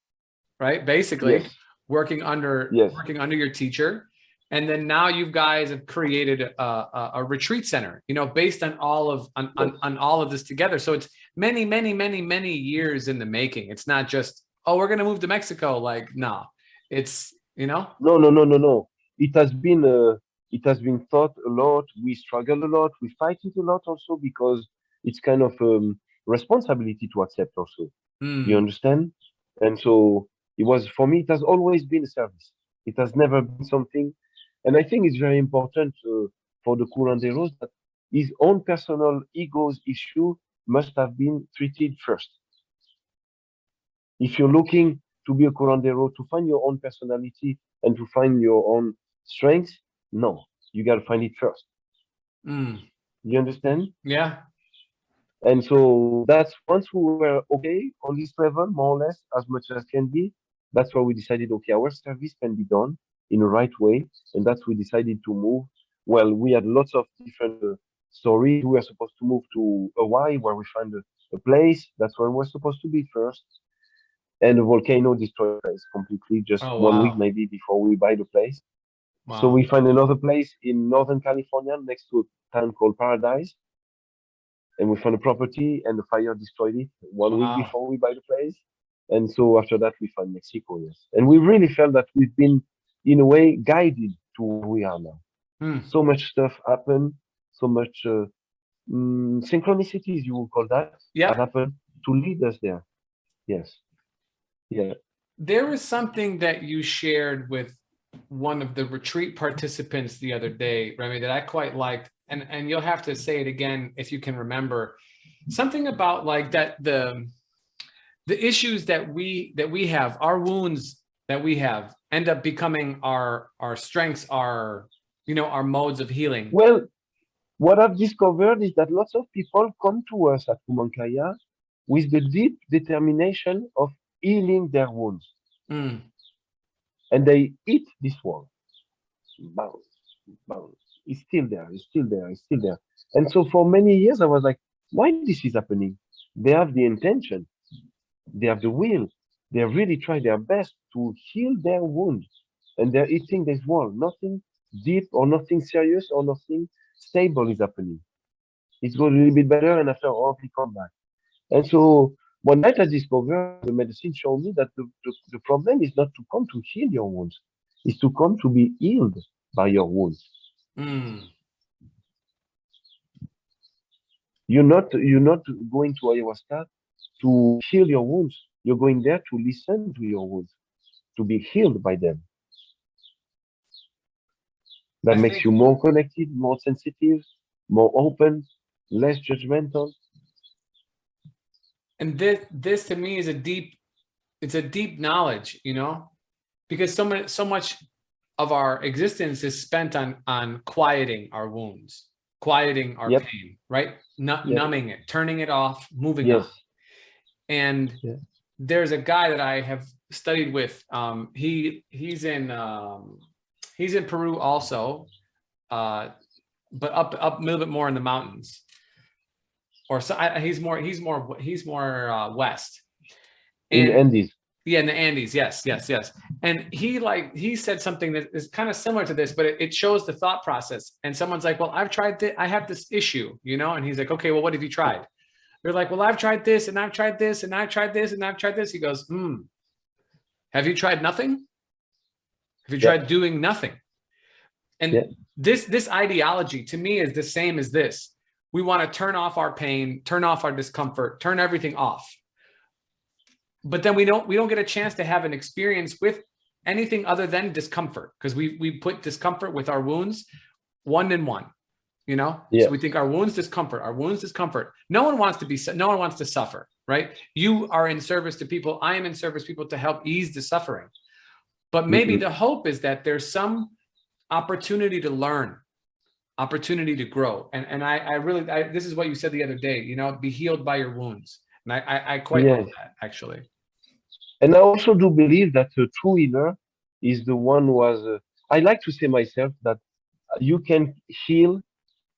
right? Basically, Yes. working under your teacher. And then now you guys have created a retreat center, based on all of this together. So it's many, many, many, many years in the making. It's not just, oh, we're going to move to Mexico. Like, no, it's, No. It has been thought a lot. We struggle a lot. We fight it a lot also because it's kind of responsibility to accept also. You understand? And so for me, it has always been a service. It has never been something. And I think it's very important for the curanderos that his own personal ego's issue must have been treated first. If you're looking to be a curandero, to find your own personality and to find your own strength, no, you got to find it first. You understand? Yeah. And so that's once we were okay on this level, more or less, as much as can be, that's why we decided, okay, our service can be done in the right way. And that's we decided to move. Well, we had lots of different stories. We were supposed to move to Hawaii, where we found a place. That's where we're supposed to be first. And the volcano destroyed the place completely, just 1 week maybe before we buy the place. Wow. So we find another place in Northern California next to a town called Paradise. And we found a property and the fire destroyed it 1 week before we buy the place. And so after that, we found Mexico, yes. And we really felt that we've been, in a way, guided to where we are now. So much stuff happened, so much synchronicities, you would call that, that happened to lead us there. Yes. Yeah. There was something that you shared with one of the retreat participants the other day, Remy, that I quite liked. And you'll have to say it again if you can remember. Something about like that the issues that we have, our wounds that we have, end up becoming our strengths, our modes of healing. Well, what I've discovered is that lots of people come to us at Kumankaya with the deep determination of healing their wounds. And they eat this wall. Bounce. It's still there. And so for many years, I was like, why this is happening? They have the intention. They have the will. They really try their best to heal their wound. And they're eating this wall. Nothing deep or nothing serious or nothing stable is happening. It's going a little bit better, and after all, we come back. And so one night I discovered the medicine showed me that the problem is not to come to heal your wounds. It's to come to be healed by your wounds. You're not going to ayahuasca to heal your wounds. You're going there to listen to your wounds, to be healed by them. That makes you more connected, more sensitive, more open, less judgmental. And this to me is a deep knowledge, because so much of our existence is spent on quieting our wounds, quieting our pain, right? Numbing it, turning it off, moving on. And there's a guy that I have studied with. He's in Peru also, but up a little bit more in the mountains. Or so he's more west. In the Andes. Yeah, in the Andes. Yes. And he said something that is kind of similar to this, but it shows the thought process. And someone's like, well, I've tried this. I have this issue, and he's like, okay, well, what have you tried? They're like, well, I've tried this and I've tried this and I've tried this and I've tried this. He goes, have you tried nothing? Have you tried doing nothing? And this ideology to me is the same as this. We want to turn off our pain, turn off our discomfort, turn everything off. But then we don't get a chance to have an experience with anything other than discomfort, because we put discomfort with our wounds one in one, So we think our wounds discomfort. No one wants to suffer, right? You are in service to people. I am in service to people to help ease the suffering. But maybe the hope is that there's some opportunity to learn, opportunity to grow. And I really this is what you said the other day, be healed by your wounds. And I quite love that, actually. And I also do believe that a true healer is the one who has, I like to say myself that you can heal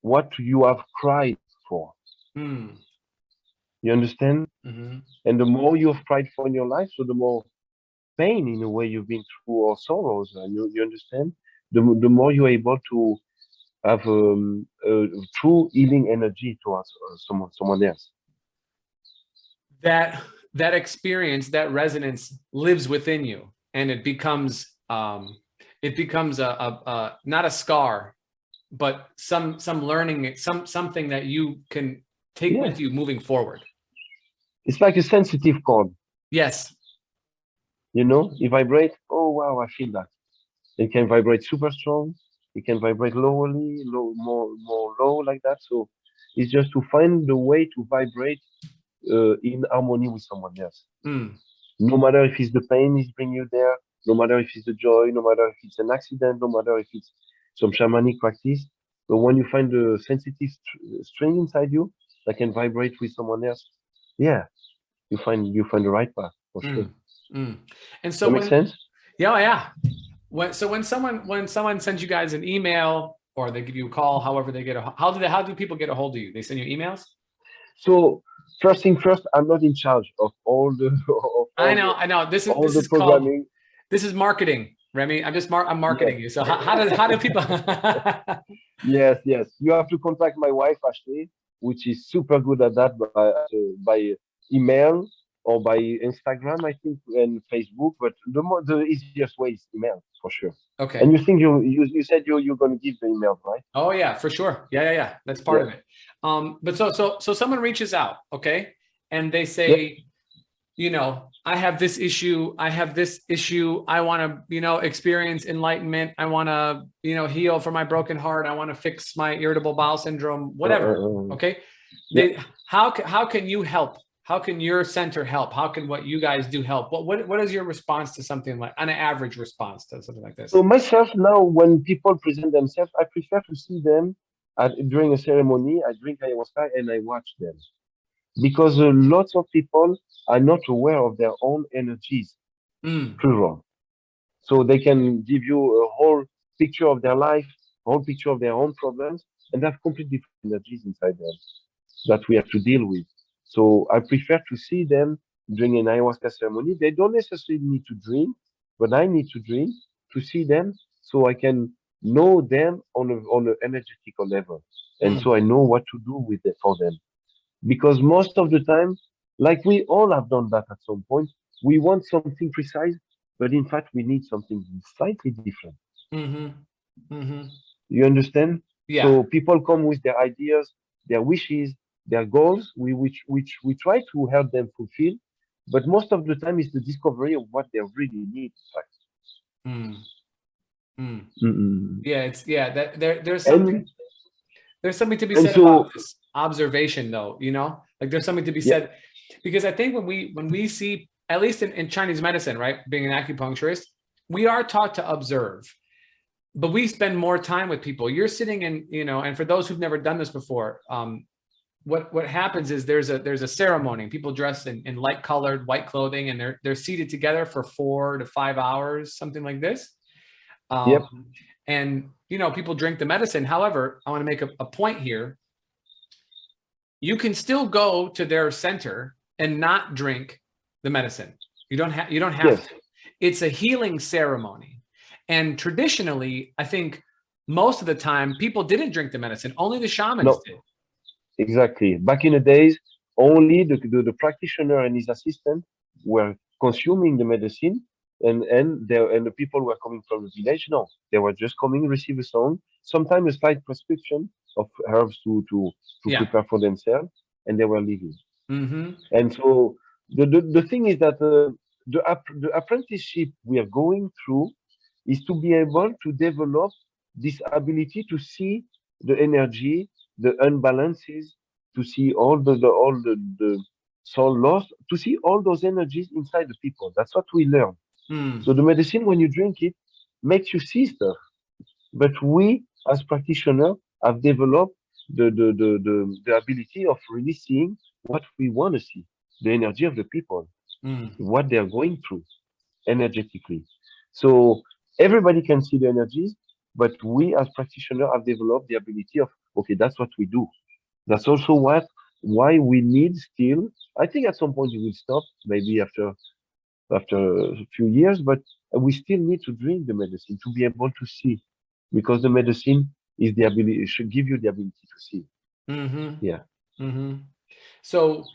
what you have cried for. You understand? And the more you have cried for in your life, so the more pain in a way you've been through, or sorrows, and you understand, the more you're able to have a true healing energy towards someone else. That experience, that resonance lives within you, and it becomes a not a scar, but some learning, something that you can take with you moving forward. It's like a sensitive cord. Yes. You know, it vibrate. Oh wow, I feel that. It can vibrate super strong. It can vibrate lowly, more low, like that. So it's just to find the way to vibrate in harmony with someone else. No matter if it's the pain is bringing you there, no matter if it's the joy, no matter if it's an accident, no matter if it's some shamanic practice. But when you find the sensitive string inside you that can vibrate with someone else, yeah, you find the right path for sure. And so that makes sense? Yeah. When someone sends you guys an email, or they give you a call, however they get how do people get a hold of you? They send you emails? So first thing first, I'm not in charge of all the I know this is programming. This is marketing, Remy. I'm marketing you. So how do people Yes, you have to contact my wife Ashley, which is super good at that, by email or by Instagram, I think, and Facebook. But the easiest way is email, for sure. Okay. And you think you said you're going to give the email, right? Oh yeah, for sure. Yeah. That's part of it. But so someone reaches out, okay, and they say, I have this issue. I want to, experience enlightenment. I want to, heal from my broken heart. I want to fix my irritable bowel syndrome, whatever. Okay. How can you help? How can your center help? How can what you guys do help? What is your response to something like, an average response to something like this? So myself now, when people present themselves, I prefer to see them during a ceremony. I drink ayahuasca and I watch them, because lots of people are not aware of their own energies, plural. So they can give you a whole picture of their life, a whole picture of their own problems, and have completely different energies inside them that we have to deal with. So I prefer to see them during an ayahuasca ceremony. They don't necessarily need to drink, but I need to drink to see them, so I can know them on an energetical level, and so I know what to do with it for them. Because most of the time, like we all have done that at some point, we want something precise, but in fact we need something slightly different. You understand? Yeah. So people come with their ideas, their wishes, their goals, which we try to help them fulfill, but most of the time it's the discovery of what they really need, in fact. There's something to be said about this observation, though, like there's something to be said, because I think when we see, at least in Chinese medicine, right, being an acupuncturist, we are taught to observe, but we spend more time with people. You're sitting in, and for those who've never done this before, what happens is there's a ceremony. People dressed in light colored white clothing, and they're seated together for 4 to 5 hours, something like this. And people drink the medicine. However, I want to make a point here. You can still go to their center and not drink the medicine. You don't have to. It's a healing ceremony. And traditionally, I think most of the time people didn't drink the medicine. Only the shamans did. Exactly. Back in the days, only the practitioner and his assistant were consuming the medicine, and the people who were coming from the village, no, they were just coming, receive a song, sometimes a slight prescription of herbs to prepare for themselves, and they were leaving. And so the thing is that the apprenticeship we are going through is to be able to develop this ability to see the energy, the unbalances, to see all the soul loss, to see all those energies inside the people. That's what we learn. So the medicine, when you drink it, makes you see stuff. But we, as practitioners, have developed the ability of really seeing what we want to see, the energy of the people, what they are going through energetically. So everybody can see the energies, but we as practitioners have developed the ability of, okay, that's what we do. That's also why we need still, I think at some point it will stop, maybe after after a few years, but we still need to drink the medicine to be able to see, because the medicine is the ability, it should give you the ability to see. Mm-hmm. Yeah. Mm-hmm. So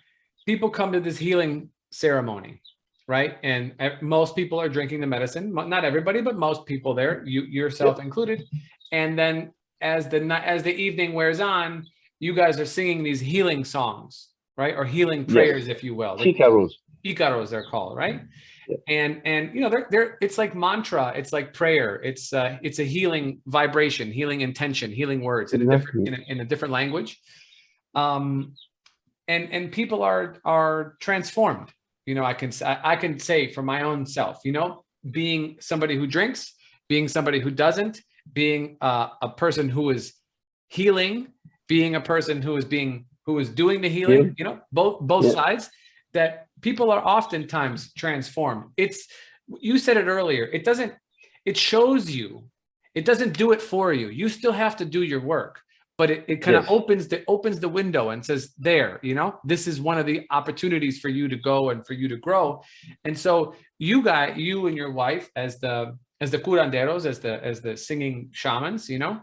people come to this healing ceremony, right? And most people are drinking the medicine. Not everybody, but most people there, you yourself included. And then as the evening wears on, you guys are singing these healing songs, right? Or healing prayers, if you will. Icaros, they're called, right? Yeah. And you know, they're it's like mantra, it's like prayer, it's a healing vibration, healing intention, healing words in a different language. And people are transformed. You know, I can say for my own self, you know, being somebody who drinks, being somebody who doesn't, being a person who is healing, being a person who is doing the healing, you know, both sides, that people are oftentimes transformed. You said it earlier, it shows you, it doesn't do it for you. You still have to do your work, but it kind of opens the window and says, there, you know, this is one of the opportunities for you to go and for you to grow. And so you and your wife as the curanderos, as the singing shamans, you know,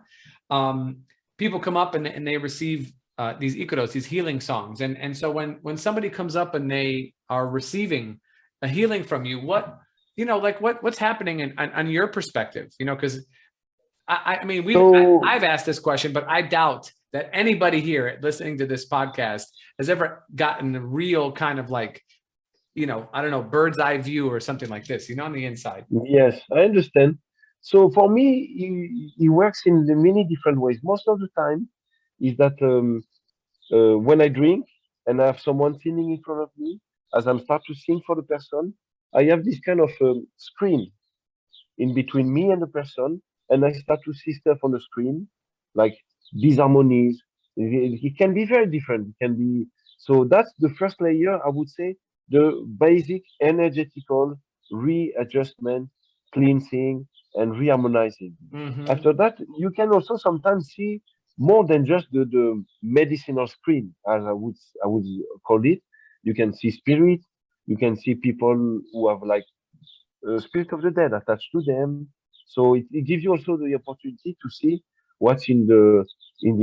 people come up and they receive these icaros, these healing songs. And so when somebody comes up and they are receiving a healing from you, what, you know, like what's happening on your perspective, you know, because I mean, I've asked this question, but I doubt that anybody here listening to this podcast has ever gotten a real kind of like, you know, I don't know, bird's eye view or something like this, you know, on the inside. Yes, I understand. So for me, it works in the many different ways. Most of the time is that when I drink and I have someone singing in front of me, as I'm start to sing for the person, I have this kind of screen in between me and the person, and I start to see stuff on the screen, like these harmonies. It can be very different. It can be, so that's the first layer, I would say, the basic energetical readjustment, cleansing, and reharmonizing. Mm-hmm. After that, you can also sometimes see more than just the medicinal screen, as I would call it. You can see spirit. You can see people who have like spirit of the dead attached to them. So it gives you also the opportunity to see what's in the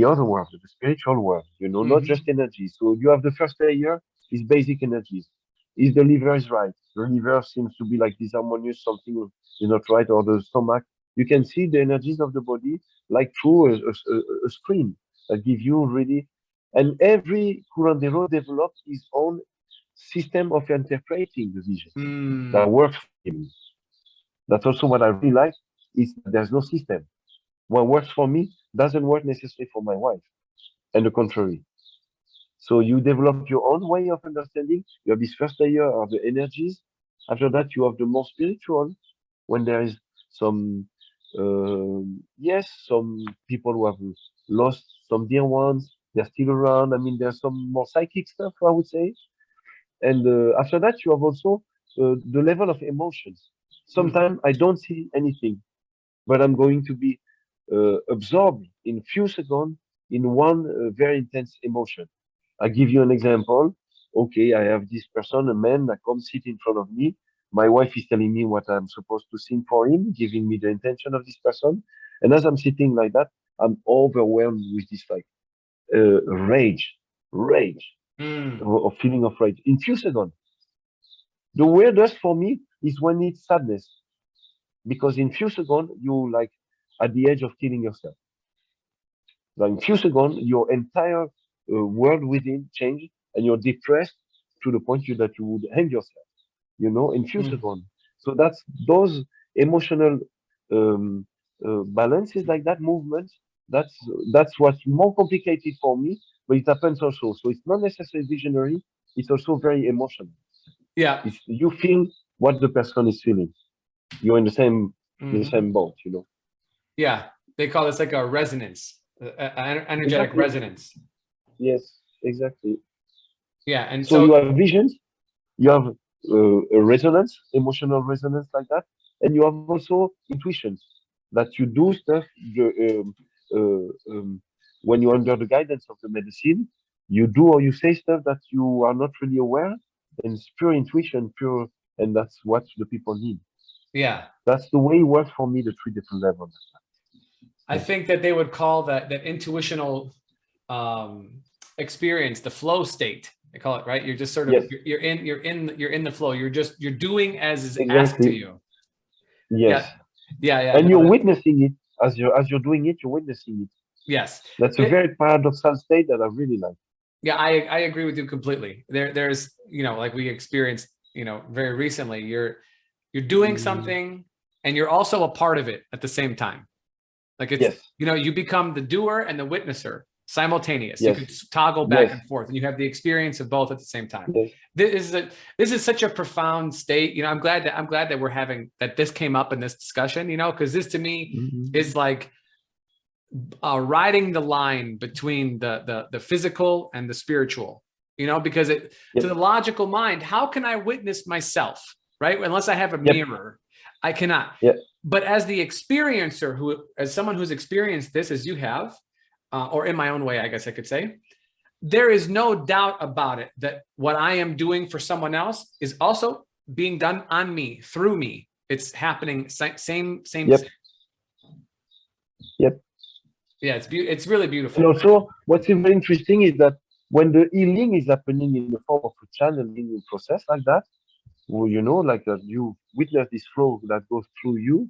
other world, the spiritual world, you know, not just energy. So you have the first layer is basic energies. Is the liver is right? The liver seems to be like disharmonious, something is not right, or the stomach. You can see the energies of the body like through a screen that give you really, and every curandero develops his own system of interpreting the vision that works for him. That's also what I really like, is that there's no system. What works for me doesn't work necessarily for my wife, and the contrary. So you develop your own way of understanding. You have this first layer of the energies. After that, you have the more spiritual, when there is some, some people who have lost some dear ones. They're still around. I mean, there's some more psychic stuff, I would say. And after that, you have also the level of emotions. Sometimes I don't see anything, but I'm going to be absorbed in few seconds in one very intense emotion. I give you an example. Okay, I have this person, a man that comes sit in front of me. My wife is telling me what I'm supposed to sing for him, giving me the intention of this person. And as I'm sitting like that, I'm overwhelmed with this like rage, or feeling of rage in few seconds. The weirdest for me is when it's sadness, because in few seconds you like at the edge of killing yourself. Like in few seconds, your entire world within change, and you're depressed to the point that you would hang yourself. You know, in few seconds. So that's those emotional balances, like that movement. That's what's more complicated for me, but it happens also. So it's not necessarily visionary. It's also very emotional. Yeah. You feel what the person is feeling. You're in the same boat, you know. Yeah, they call this like a resonance, energetic resonance. Yes, exactly. Yeah, and so you have visions, you have a resonance, emotional resonance like that, and you have also intuitions that you do stuff when you're under the guidance of the medicine. You do or you say stuff that you are not really aware, and it's pure intuition, pure and that's what the people need. Yeah. That's the way it works for me, the 3 different levels. I think that they would call that intuitional experience the flow state. They call it, right? You're just sort of, Yes. you're in the flow. You're doing as is Exactly. asked to you. Yes. Yeah. And you're witnessing it as you're doing it. You're witnessing it. Yes. That's a very paradoxal state that I really like. Yeah, I agree with you completely. There's, like we experienced, very recently, you're doing something and you're also a part of it at the same time. Like it's, you become the doer and the witnesser simultaneous. You can toggle back and forth, and you have the experience of both at the same time. This is such a profound state. I'm glad that we're having that. This came up in this discussion, because this to me is like riding the line between the physical and the spiritual. Because to the logical mind, how can I witness myself, right? Unless I have a mirror, I cannot. But as the experiencer, as someone who's experienced this as you have, or in my own way, I guess I could say, there is no doubt about it that what I am doing for someone else is also being done on me, through me. It's happening same. Yeah, it's really beautiful. And also, what's very interesting is that when the healing is happening in the form of a channeling process like that, well, like that you witness this flow that goes through you,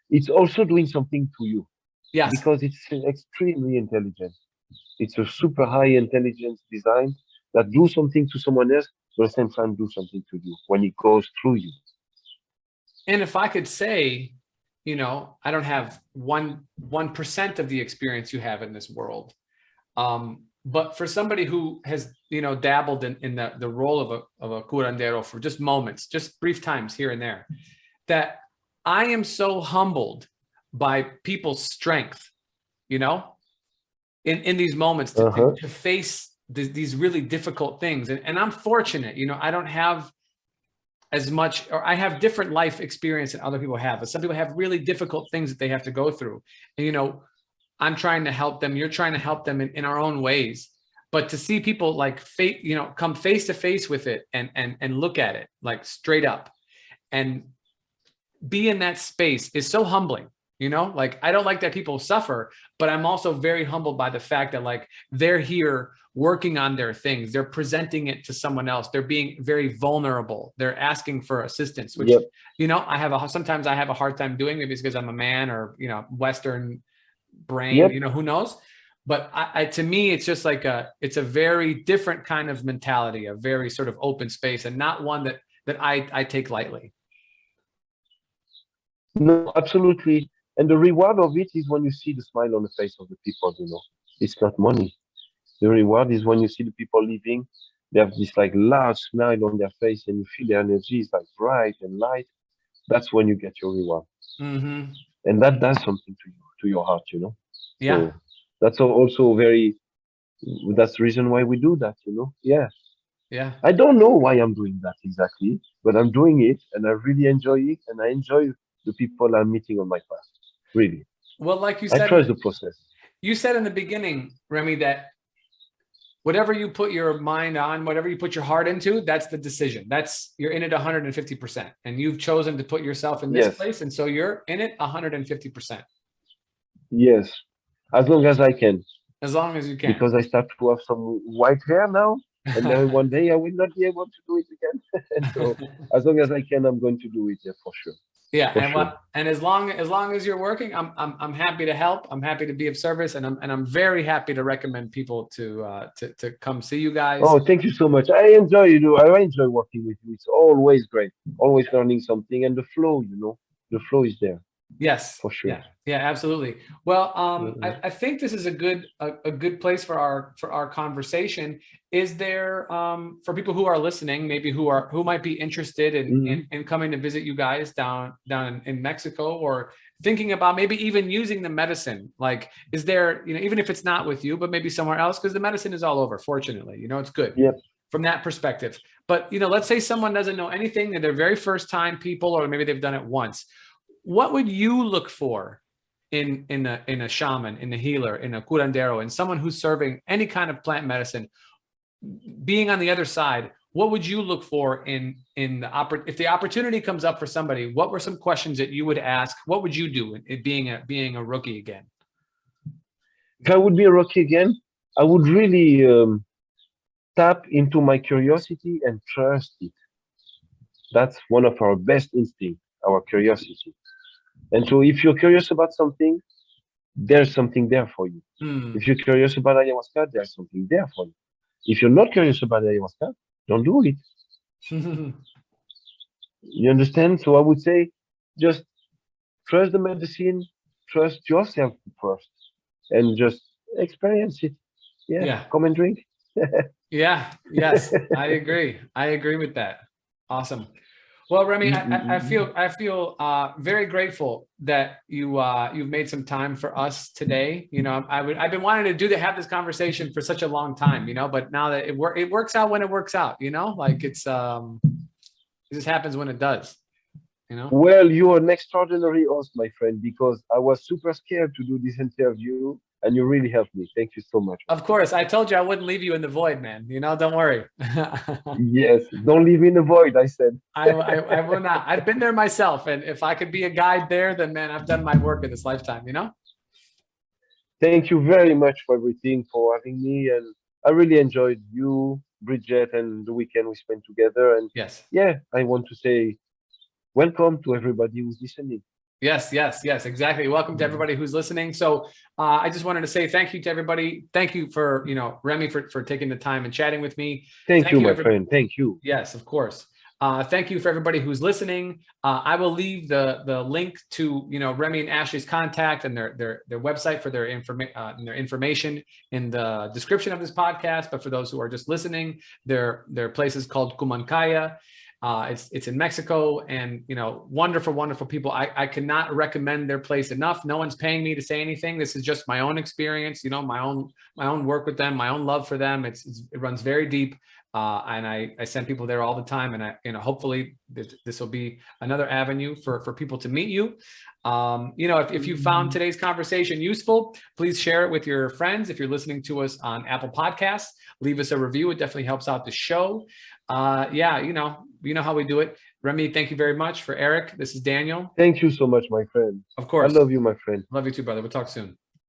it's also doing something to you. Yes. Because it's extremely intelligent. It's a super high intelligence design that do something to someone else, but at the same time do something to you when it goes through you. And if I could say, I don't have 1% of the experience you have in this world. But for somebody who has, dabbled in the role of a curandero for just moments, just brief times here and there, that I am so humbled by people's strength, in these moments to face these really difficult things. And I'm fortunate, I don't have as much, or I have different life experience than other people have. But some people have really difficult things that they have to go through. And, I'm trying to help them. You're trying to help them in our own ways. But to see people like come face to face with it and look at it like straight up and be in that space is so humbling. Like I don't like that people suffer, but I'm also very humbled by the fact that like they're here working on their things. They're presenting it to someone else. They're being very vulnerable. They're asking for assistance, which, sometimes I have a hard time doing. Maybe it's because I'm a man or, Western brain, who knows? But to me, it's just like it's a very different kind of mentality, a very sort of open space, and not one that I take lightly. No, absolutely. And the reward of it is when you see the smile on the face of the people, it's not money. The reward is when you see the people leaving, they have this like large smile on their face and you feel their energy is like bright and light. That's when you get your reward. And that does something to your heart, Yeah. So that's also that's the reason why we do that, Yeah. I don't know why I'm doing that exactly, but I'm doing it and I really enjoy it, and I enjoy the people I'm meeting on my path. Really. Well, like you said, I trust the process. You said in the beginning, Remy, that whatever you put your mind on, whatever you put your heart into, that's the decision. You're in it 150%. And you've chosen to put yourself in this place. And so you're in it 150%. Yes. As long as I can. As long as you can. Because I start to have some white hair now. And then one day I will not be able to do it again. And so as long as I can, I'm going to do it, for sure. Yeah, and as long as you're working, I'm happy to help. I'm happy to be of service, and I'm very happy to recommend people to come see you guys. Oh, thank you so much. I enjoy working with you. It's always great. Always learning something, and the flow, the flow is there. Yes, for sure. Yeah, absolutely. Well, I think this is a good place for our conversation. Is there for people who are listening, maybe who might be interested in coming to visit you guys down in Mexico, or thinking about maybe even using the medicine? Like, is there, even if it's not with you, but maybe somewhere else, because the medicine is all over, fortunately, it's good. Yep. From that perspective. But, let's say someone doesn't know anything, they're their very first time people, or maybe they've done it once. What would you look for in a shaman, in a healer, in a curandero, in someone who's serving any kind of plant medicine? Being on the other side, what would you look for in if the opportunity comes up for somebody? What were some questions that you would ask? What would you do in being a rookie again? If I would be a rookie again, I would really tap into my curiosity and trust it. That's one of our best instincts, our curiosity. And so if you're curious about something, there's something there for you. If you're curious about ayahuasca, there's something there for you. If you're not curious about ayahuasca, don't do it. You understand? So I would say just trust the medicine, trust yourself first, and just experience it. Yeah. Come and drink. Yeah. Yes, I agree. I agree with that. Awesome. Well, Remy, I feel very grateful that you've made some time for us today. You know, I've been wanting to have this conversation for such a long time, you know, but now that it works out when it works out, you know, like it just happens when it does, you know. Well, you're an extraordinary host, my friend, because I was super scared to do this interview. And you really helped me. Thank you so much. Of course. I told you I wouldn't leave you in the void, man. You know, don't worry. Yes. Don't leave me in the void, I said. I will not. I've been there myself. And if I could be a guide there, then, man, I've done my work in this lifetime, you know? Thank you very much for everything, for having me. And I really enjoyed you, Bridget, and the weekend we spent together. And yes, yeah, I want to say welcome to everybody who's listening. Yes, exactly. Welcome to everybody who's listening. So I just wanted to say thank you to everybody. Thank you for, you know, Remy for taking the time and chatting with me. Thank you, my friend. Thank you. Yes, of course. Thank you for everybody who's listening. I will leave the link to, you know, Remy and Ashley's contact and their website for their information in the description of this podcast. But for those who are just listening, their place is called Kumankaya. It's in Mexico, and, you know, wonderful people. I cannot recommend their place enough. No one's paying me to say anything. This is just my own experience, you know, my own work with them, my own love for them. It runs very deep. And I send people there all the time, and you know, hopefully this will be another avenue for people to meet you. You know, if you found today's conversation useful, please share it with your friends. If you're listening to us on Apple Podcasts, leave us a review. It definitely helps out the show. Yeah, you know how we do it. Remy, thank you very much. For Eric, this is Daniel. Thank you so much, my friend. Of course. I love you, my friend. Love you too, brother. We'll talk soon.